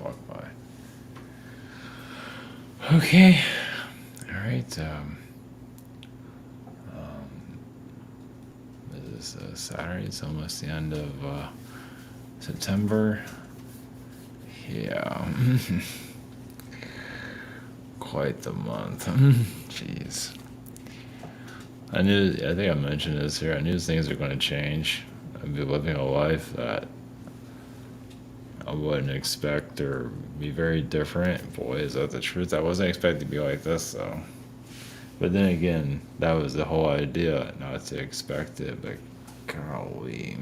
walk by. Okay. All right. This is Saturday. It's almost the end of September. Yeah. Quite the month. Jeez. I think I mentioned this here. I knew things are going to change. I'd be living a life that I wouldn't expect or be very different. Boy, is that the truth. I wasn't expecting to be like this, though. But then again, that was the whole idea, not to expect it. But golly.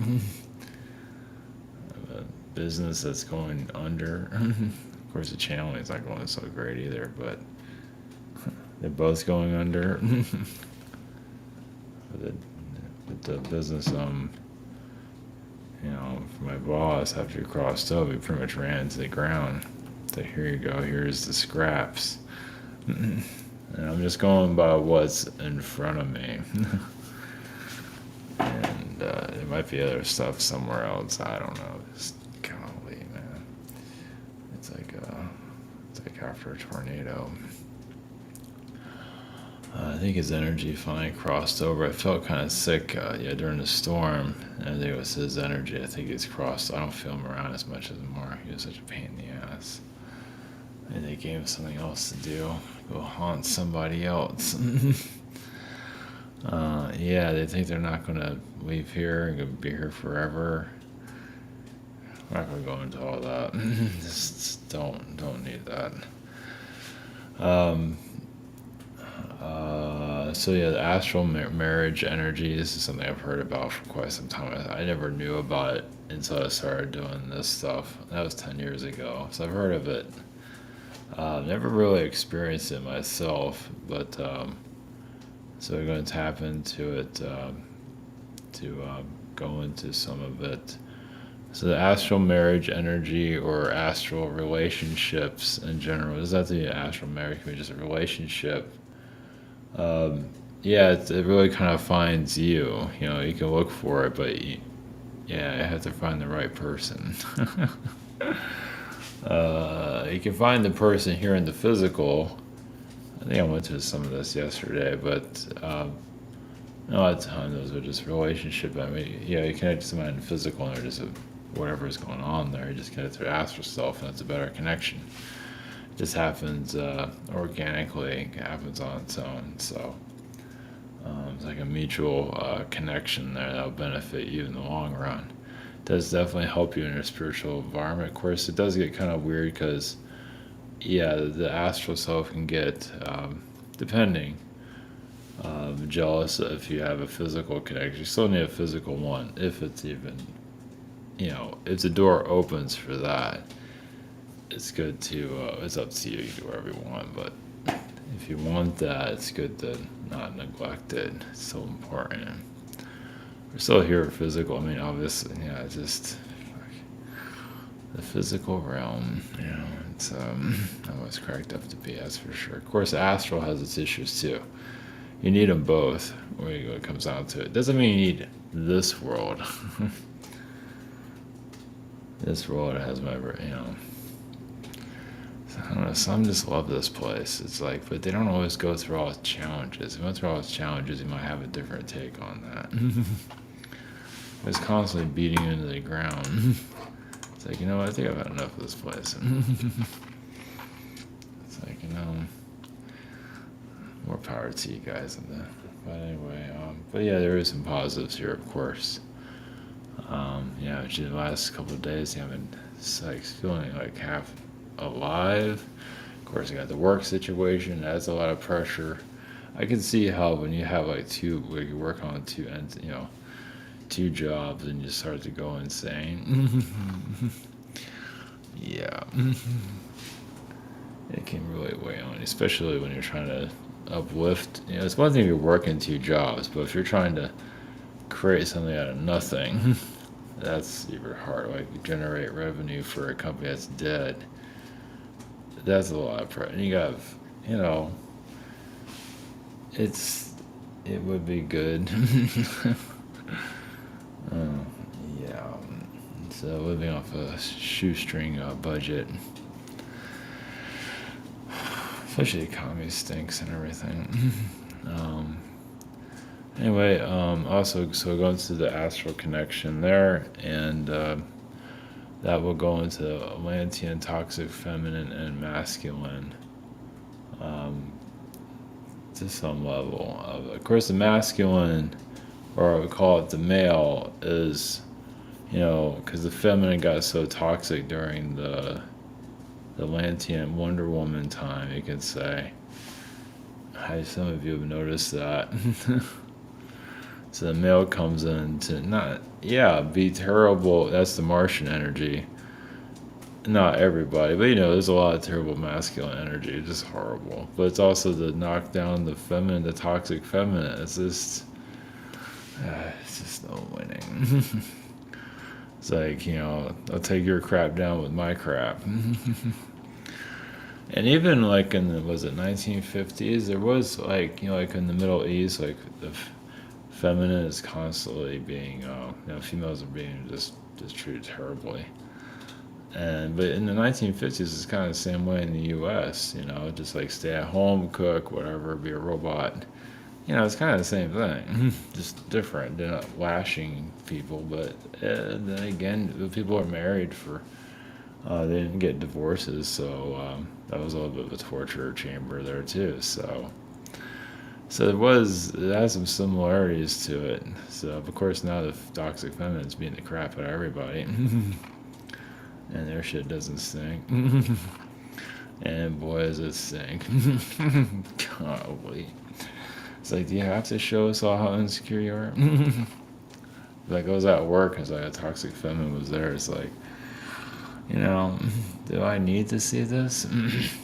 A business that's going under. Of course, the channel is not going so great either, but they're both going under. With the business, for my boss, after he crossed over, he pretty much ran into the ground. So here you go, here's the scraps. And I'm just going by what's in front of me. And there might be other stuff somewhere else, I don't know. Just golly, man. It's like after a tornado. I think his energy finally crossed over. I felt kind of sick, during the storm. And I think it was his energy. I think he's crossed. I don't feel him around as much anymore. He was such a pain in the ass. And they gave him something else to do. Go haunt somebody else. They think they're not going to leave here and going to be here forever. I'm not going to go into all that. Just don't need that. The astral marriage energy, this is something I've heard about for quite some time. I never knew about it until I started doing this stuff. That was 10 years ago, so I've heard of it. Never really experienced it myself, but so we're going to tap into it to go into some of it. So the astral marriage energy or astral relationships in general, does that the astral marriage, can be just a relationship? It really kind of finds you. You can look for it, but you have to find the right person. You can find the person here in the physical. I think I went to some of this yesterday, but a lot of times those are just relationship. I mean, you connect to somebody in the physical, and they're just whatever is going on there. You just connect to their astral self, and it's a better connection. It just happens organically. It happens on its own. So it's like a mutual connection there that'll benefit you in the long run. It does definitely help you in your spiritual environment. Of course, it does get kind of weird because, the astral self can get, depending, jealous if you have a physical connection. You still need a physical one, if it's even, if the door opens for that. It's good to, it's up to you, you do whatever you want, but if you want that, it's good to not neglect it. It's so important. We're still here for physical, obviously, just the physical realm, it's almost cracked up to be, that's for sure. Of course, astral has its issues too. You need them both when it comes down to it. Doesn't mean you need this world. This world has my, I don't know, some just love this place. It's like, but they don't always go through all its challenges. If you went through its challenges, you might have a different take on that. It's constantly beating you into the ground. It's like, I think I've had enough of this place. It's like, more power to you guys. But anyway, there is some positives here, of course. The last couple of days, I've been feeling like half alive. Of course, I got the work situation. That's a lot of pressure. I can see how when you have you work on two ends, two jobs, and you start to go insane. Yeah. It can really weigh on you, especially when you're trying to uplift. It's one thing if you're working two jobs, but if you're trying to create something out of nothing, that's even hard. Like generate revenue for a company that's dead. That's a lot of pressure. And you got, it would be good. So living off a shoestring budget especially the economy stinks and everything. Anyway, also, so going to the astral connection there, and that will go into Atlantean, toxic, feminine, and masculine to some level. Of course, the masculine, or I would call it the male, is, because the feminine got so toxic during the Atlantean Wonder Woman time, you could say. Some of you have noticed that. So the male comes in to be terrible. That's the Martian energy. Not everybody, but there's a lot of terrible masculine energy. It's just horrible. But it's also to knock down the feminine, the toxic feminine. It's just no winning. It's like, I'll take your crap down with my crap. And even like in the 1950s, there was like in the Middle East, like the feminine is constantly being females are being just treated terribly. But in the 1950s, it's kind of the same way in the U.S. Just like stay at home, cook, whatever, be a robot. It's kind of the same thing, just different. They're not lashing people, but then again, the people are married for. They didn't get divorces, so that was a little bit of a torture chamber there too. So it has some similarities to it. So of course now the toxic feminine's beating the crap out of everybody, and their shit doesn't stink. And boy, does it stink! Golly, it's like, do you have to show us all how insecure you are? Like I was at work, because like a toxic feminine was there. It's like, do I need to see this?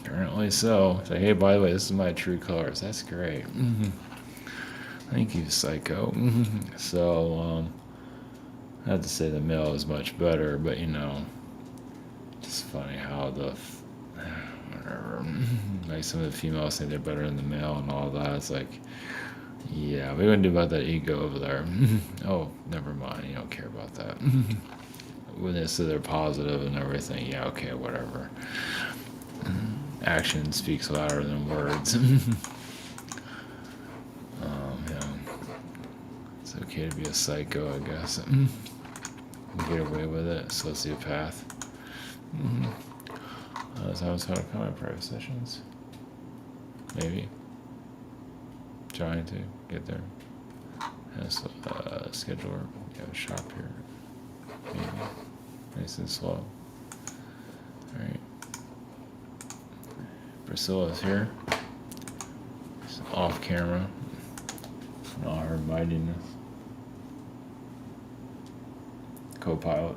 Apparently so. It's like, hey, by the way, this is my true colors. That's great. Thank you, psycho. So, I have to say the male is much better, but it's funny how whatever. Like some of the females think they're better than the male and all that. It's like, yeah, what are you gonna do about that ego over there? Oh, never mind. You don't care about that. When they say they're positive and everything, yeah, okay, whatever. Action speaks louder than words. It's okay to be a psycho, I guess. Get away with it, sociopath. So I was trying to come at private sessions. Maybe. Trying to get there. Has a scheduler. You have a shop here. Maybe. Nice and slow. Alright. Priscilla's here. She's off camera. In all her mightiness. Co-pilot.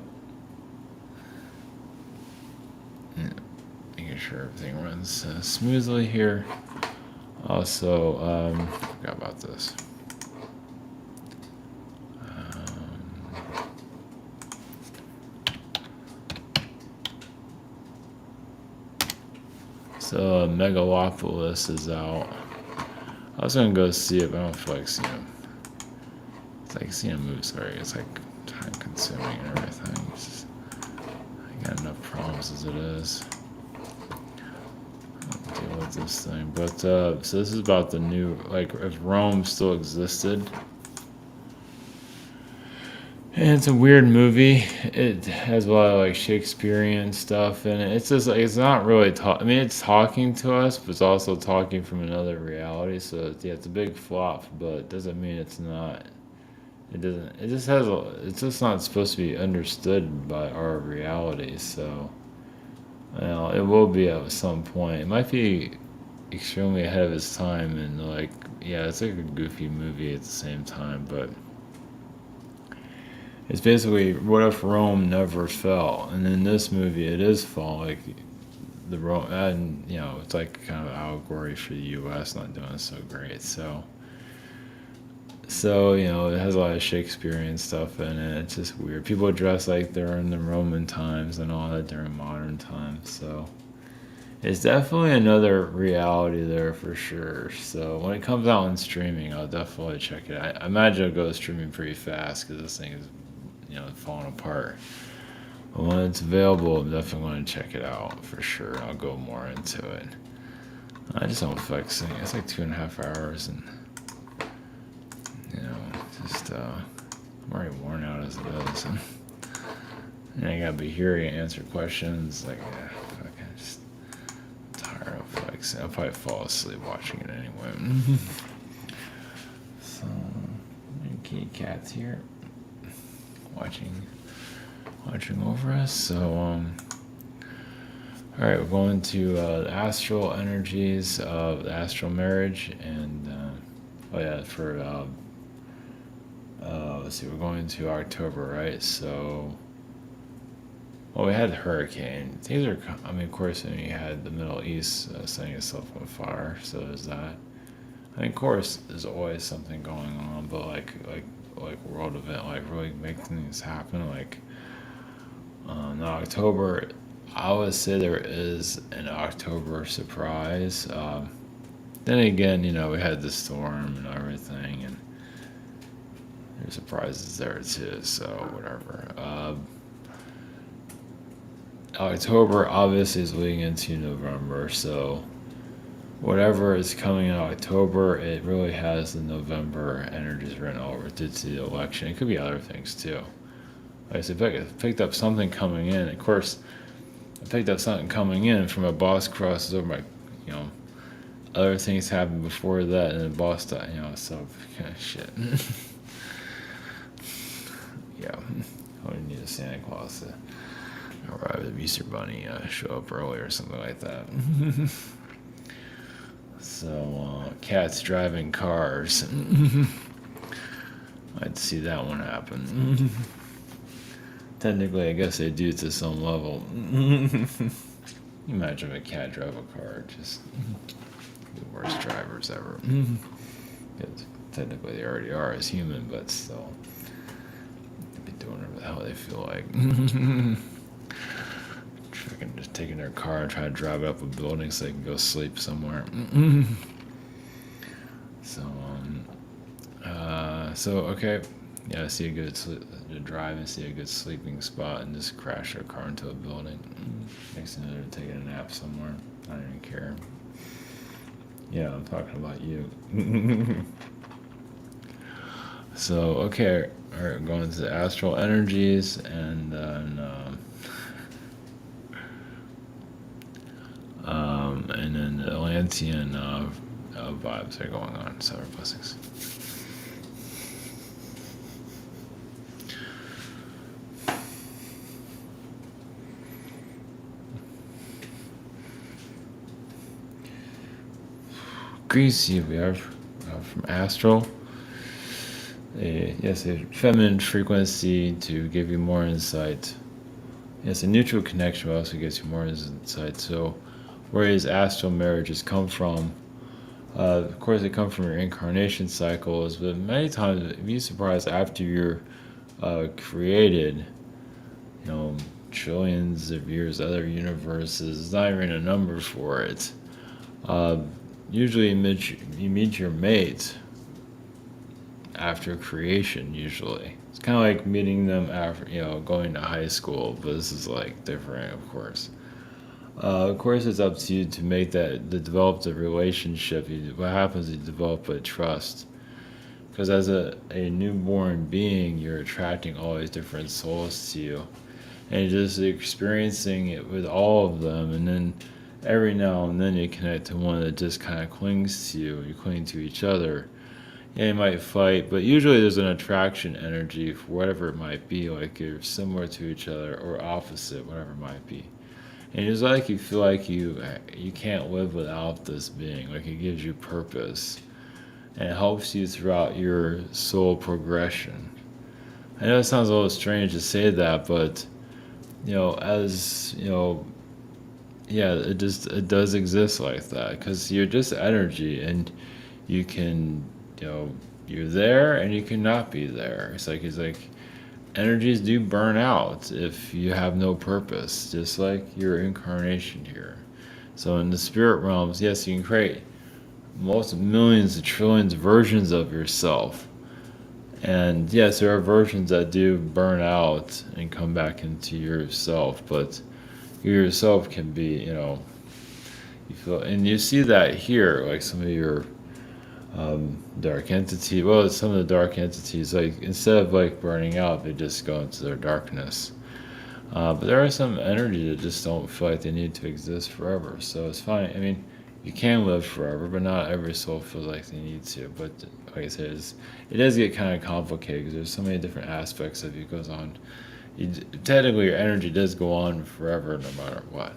Yeah. Making sure everything runs smoothly here. Also, forgot about this. So Megalopolis is out. I was gonna go see it, but I don't feel like seeing him. It's like seeing a movie. Sorry, it's like time consuming and everything. I got enough problems as it is. I'll deal with this thing. But so this is about the new, like if Rome still existed. And it's a weird movie. It has a lot of like Shakespearean stuff in it. It's just like, it's not really it's talking to us, but it's also talking from another reality. So it's a big flop, but it doesn't mean it's not. It doesn't. It just has. It's just not supposed to be understood by our reality. So, it will be at some point. It might be extremely ahead of its time, and like, yeah, it's like a goofy movie at the same time, but. It's basically, what if Rome never fell? And in this movie, it is falling. Like the Rome, and it's like kind of allegory for the U.S. not doing so great. So it has a lot of Shakespearean stuff in it. It's just weird. People dress like they're in the Roman times and all that during modern times. So it's definitely another reality there for sure. So when it comes out on streaming, I'll definitely check it. I imagine it'll go streaming pretty fast because this thing is falling apart. But when it's available, I'm definitely going to check it out for sure. I'll go more into it. I just don't feel like singing. It's like 2.5 hours, and just I'm already worn out as it is, and I gotta be here and answer questions. Like, yeah, fuck, I'm just tired of like I'll probably fall asleep watching it anyway. So, kitty cat's here, watching over us. So, all right, we're going to the astral energies of the astral marriage, and let's see, we're going to October, right? So, well, we had the hurricane. Things are, I mean, of course, and you had the Middle East setting itself on fire. So there's that. I mean, of course, there's always something going on, but like world event, like really make things happen. Like in October, I would say there is an October surprise. Then again, we had the storm and everything, and there's surprises there too. So whatever. October obviously is leading into November, so whatever is coming in October, it really has the November energies written over due to the election. It could be other things too. Like I said, I picked up something coming in. Of course, I picked up something coming in from a boss crosses over my, other things happened before that, and the boss died, so kind of shit. Yeah, I would need a Santa Claus to arrive at the Easter Bunny, show up early or something like that. So, cats driving cars. I'd see that one happen. Technically, I guess they do to some level. Imagine if a cat drove a car, just the worst drivers ever. Technically, they already are as human, but still, they'd be doing whatever the hell they feel like. Freaking just taking their car and trying to drive it up a building so they can go sleep somewhere. So, okay. Yeah, I see a good drive and see a good sleeping spot and just crash their car into a building. Next thing they're taking a nap somewhere. I don't even care. Yeah, I'm talking about you. So, okay. All right, going to the astral energies, and then the Atlantean vibes are going on. Solar blessings. Greasy, we are from Astral. Yes, a feminine frequency to give you more insight. Yes, a neutral connection also gives you more insight. So, whereas astral marriages come from, of course, they come from your incarnation cycles, but many times you'd be surprised after you're created, trillions of years, other universes, there's not even a number for it. Usually you meet your mate after creation, usually. It's kind of like meeting them after, going to high school, but this is like different, of course. Of course, it's up to you to make to develop the relationship. What happens is you develop a trust. Because as a newborn being, you're attracting all these different souls to you. And you're just experiencing it with all of them, and then every now and then you connect to one that just kind of clings to you. You cling to each other. Yeah, you might fight, but usually there's an attraction energy for whatever it might be, like you're similar to each other or opposite, whatever it might be. And it's like you feel like you can't live without this being, like it gives you purpose. And it helps you throughout your soul progression. I know it sounds a little strange to say that, but, it does exist like that, because you're just energy, and you can, you're there and you cannot be there. It's like energies do burn out if you have no purpose, just like your incarnation here. So in the spirit realms, yes, you can create millions of trillions of versions of yourself. And yes, there are versions that do burn out and come back into yourself, but you yourself can be, You feel, and you see that here, like some of your dark entity. Well, some of the dark entities, like instead of like burning out, they just go into their darkness. But there are some energy that just don't feel like they need to exist forever. So it's fine. I mean, you can live forever, but not every soul feels like they need to. But like I said, it does get kind of complicated because there's so many different aspects of you goes on. Technically, your energy does go on forever, no matter what.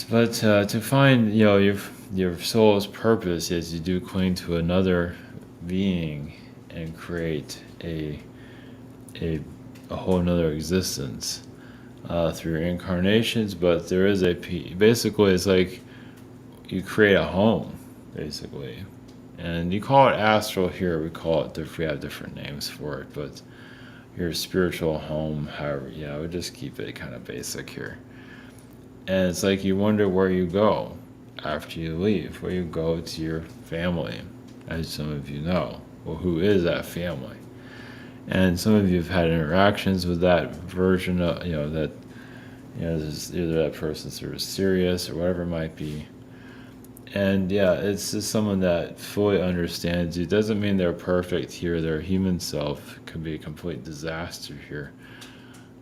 But to find, your soul's purpose is you do cling to another being and create a a whole nother existence through your incarnations. But there is basically it's like you create a home, basically, and you call it astral here. We call it we have different names for it, but your spiritual home, however, we just keep it kind of basic here. And it's like you wonder where you go after you leave, where you go to your family, as some of you know. Well, who is that family? And some of you have had interactions with that version of, that, this either that person's sort of serious or whatever it might be. And it's just someone that fully understands you. Doesn't mean they're perfect here. Their human self could be a complete disaster here.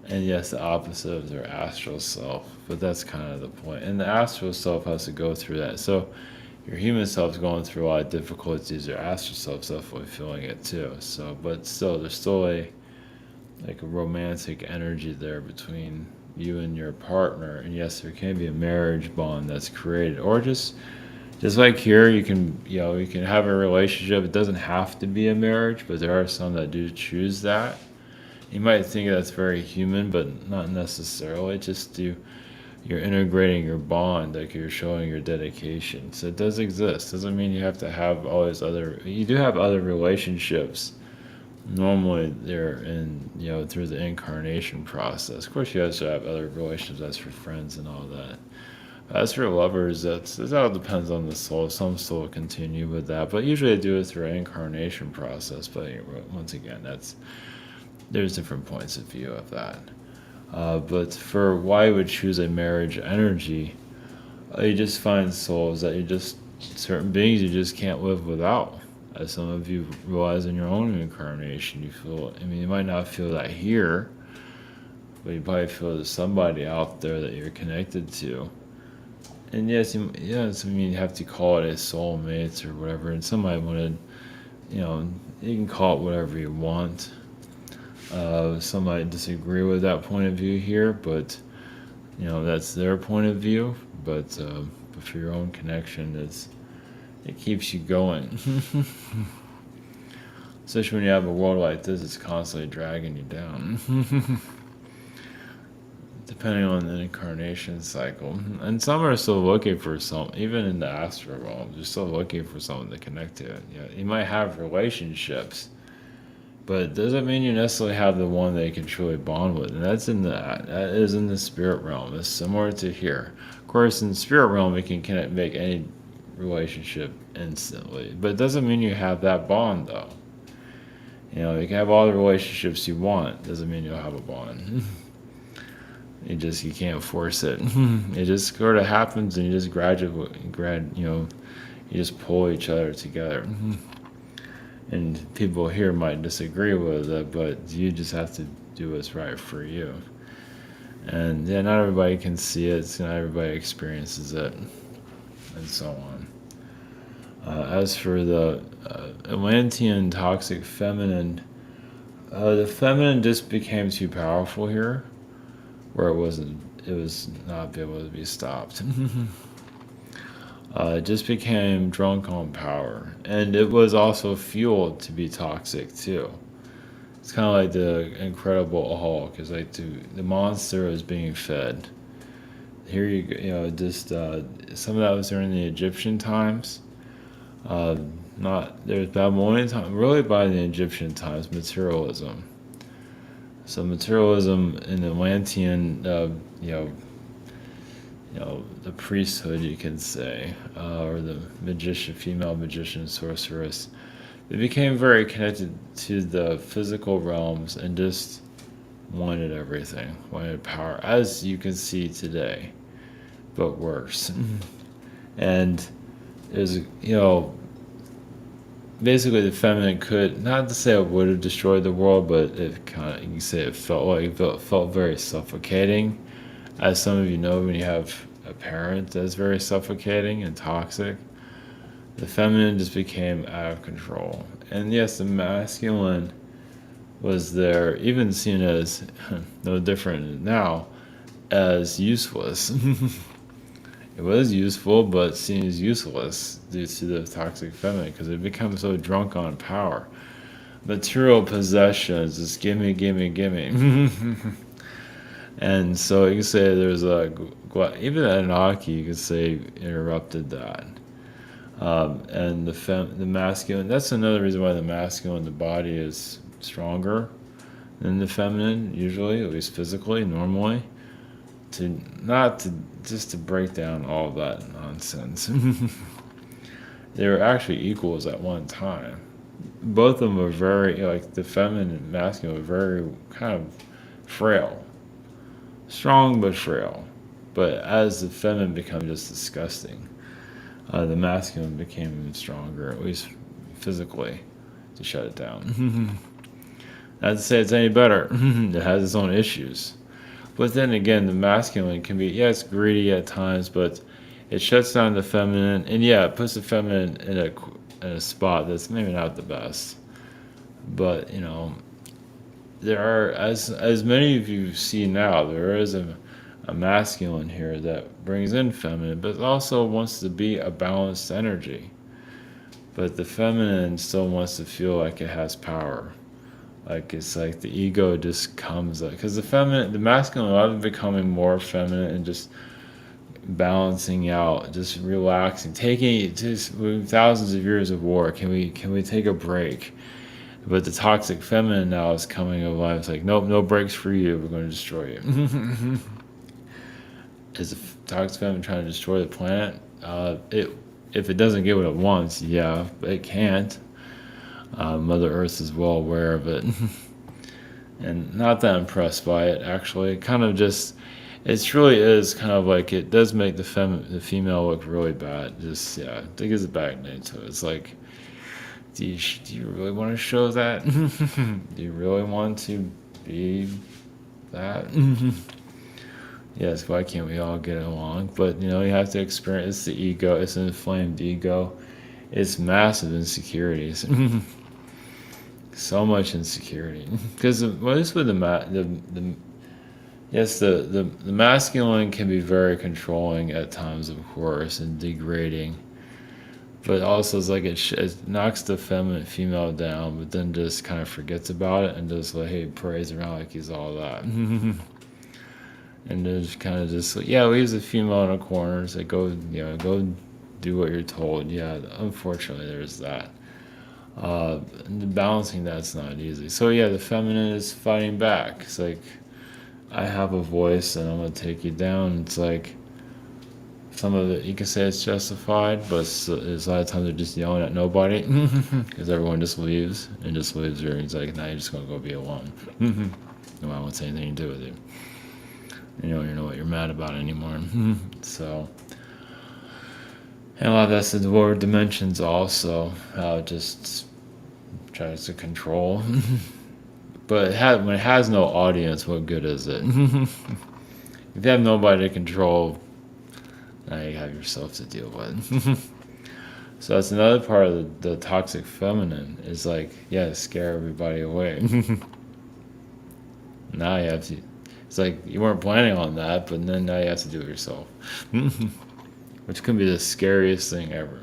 And yes, the opposite of their astral self. But that's kind of the point. And the astral self has to go through that. So your human self's going through a lot of difficulties. Your astral self's definitely feeling it too. So, but still, there's still a romantic energy there between you and your partner. And yes, there can be a marriage bond that's created, or just like here, you can have a relationship. It doesn't have to be a marriage, but there are some that do choose that. You might think that's very human, but not necessarily. You're integrating your bond, like you're showing your dedication. So it does exist. Doesn't mean you have to have all these other. You do have other relationships. Normally, they're in through the incarnation process. Of course, you also have other relationships. That's for friends and all that. As for lovers, that all depends on the soul. Some soul continue with that, but usually they do it through an incarnation process. But once again, there's different points of view of that. But for why you would choose a marriage energy, you just find souls that certain beings you just can't live without. As some of you realize in your own incarnation, you might not feel that here, but you probably feel there's somebody out there that you're connected to. And yes, you have to call it a soulmate or whatever, and somebody wanted, you can call it whatever you want. Some might disagree with that point of view here, but that's their point of view. But for your own connection, it keeps you going. Especially when you have a world like this, it's constantly dragging you down. Depending on the incarnation cycle. And some are still looking for even in the astral realm, they're still looking for someone to connect to. You might have relationships, but it doesn't mean you necessarily have the one that you can truly bond with. And that is in the spirit realm. It's similar to here. Of course, in the spirit realm, you can make any relationship instantly. But it doesn't mean you have that bond, though. You can have all the relationships you want. Doesn't mean you'll have a bond. You can't force it. It just sort of happens, and you just you just pull each other together. And people here might disagree with it, but you just have to do what's right for you. And not everybody can see it. Not everybody experiences it, and so on. As for the Atlantean toxic feminine, the feminine just became too powerful here, where it was not able to be stopped. It just became drunk on power, and it was also fueled to be toxic too. It's kind of like the Incredible Hulk. It's like the monster is being fed. Here some of that was during the Egyptian times. There's Babylonian time, really by the Egyptian times, materialism. So materialism in Atlantean, the priesthood, you can say, or the female magician, sorceress, they became very connected to the physical realms and just wanted everything, wanted power, as you can see today. but worse. And there's, basically the feminine could, not to say it would have destroyed the world, but it kind of, you can say it felt very suffocating. As some of you know, when you have a parent that's very suffocating and toxic, the feminine just became out of control. And yes, the masculine was there, even seen as no different now, as useless. It was useful, but seen as useless due to the toxic feminine because it becomes so drunk on power. Material possessions, just gimme, gimme, gimme. And so you can say there's even Anunnaki, you could say, interrupted that. And the masculine, that's another reason why the masculine, the body is stronger than the feminine, usually, at least physically, normally. Just to break down all that nonsense. They were actually equals at one time. Both of them were very, like the feminine and masculine were very kind of frail. Strong but frail. But as the feminine became just disgusting, the masculine became even stronger, at least physically, to shut it down. Not to say it's any better. It has its own issues. But then again, the masculine can be, it's greedy at times, but it shuts down the feminine, and it puts the feminine in a spot that's maybe not the best. But, there are, as many of you see now, there is a masculine here that brings in feminine, but also wants to be a balanced energy. But the feminine still wants to feel like it has power. Like it's like the ego just comes up because the masculine, a lot of becoming more feminine and just balancing out, just relaxing, taking just thousands of years of war. Can we take a break? But the toxic feminine now is coming alive. It's like, nope, no breaks for you. We're going to destroy you. Is the toxic feminine trying to destroy the planet? If it doesn't get what it wants, but it can't. Mother Earth is well aware of it. And not that impressed by it, actually. It kind of just, it really is kind of like, it does make the female look really bad. Just, it gives a bad name to it. It's like, do you really want to show that? Do you really want to be that? Yes, why can't we all get along? But, you have to experience the ego. It's an inflamed ego. It's massive insecurities. So much insecurity. Because what is with the masculine can be very controlling at times, of course, and degrading. But also it's like it knocks the female down, but then just kind of forgets about it and just prays around like he's all that. And just kind of just leaves the female in a corner. It's like go do what you're told. Unfortunately there's that. And balancing that's not easy. So the feminine is fighting back. It's like, I have a voice and I'm gonna take you down. It's like some of it you can say it's justified, but it's a lot of times they're just yelling at nobody because everyone just leaves or it's like, now you're just gonna go be alone. Nobody wants anything to do with you. You don't know what you're mad about anymore. So. And a lot of that's the lower dimensions also, how it just tries to control. But when it has no audience, what good is it? If you have nobody to control, now you have yourself to deal with. So that's another part of the toxic feminine, is like, scare everybody away. Now you have to, it's like you weren't planning on that, but then now you have to do it yourself. Which can be the scariest thing ever.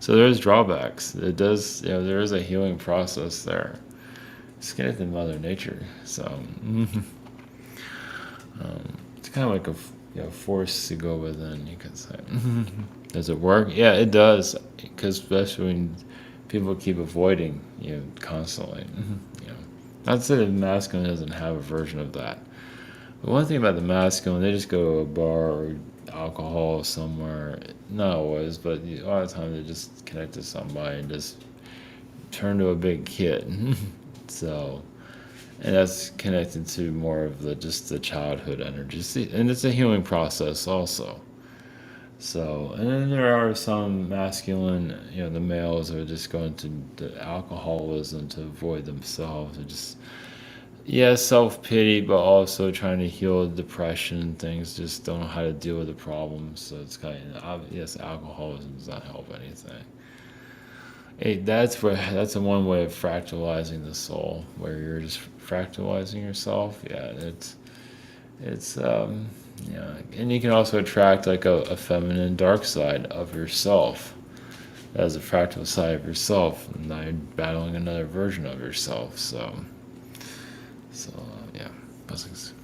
So there's drawbacks. It does, there is a healing process there. It's kind of in Mother Nature. So it's kind of like a force to go within, you could say. Does it work? Yeah, it does. Because especially when people keep avoiding you constantly. Not to say the masculine doesn't have a version of that. But one thing about the masculine, they just go to a bar or alcohol somewhere, not always, but a lot of times they just connect to somebody and just turn to a big kid. So, and that's connected to more of the just the childhood energy. And it's a healing process also. So, and then there are some masculine, the males are just going to the alcoholism to avoid themselves, and just, yeah, self pity, but also trying to heal depression and things. Just don't know how to deal with the problems. So it's kind of, yes, alcoholism does not help anything. Hey, that's a one way of fractalizing the soul, where you're just fractalizing yourself. Yeah, it's yeah, and you can also attract like a feminine dark side of yourself as a fractal side of yourself, and now you're battling another version of yourself. So yeah, blessings.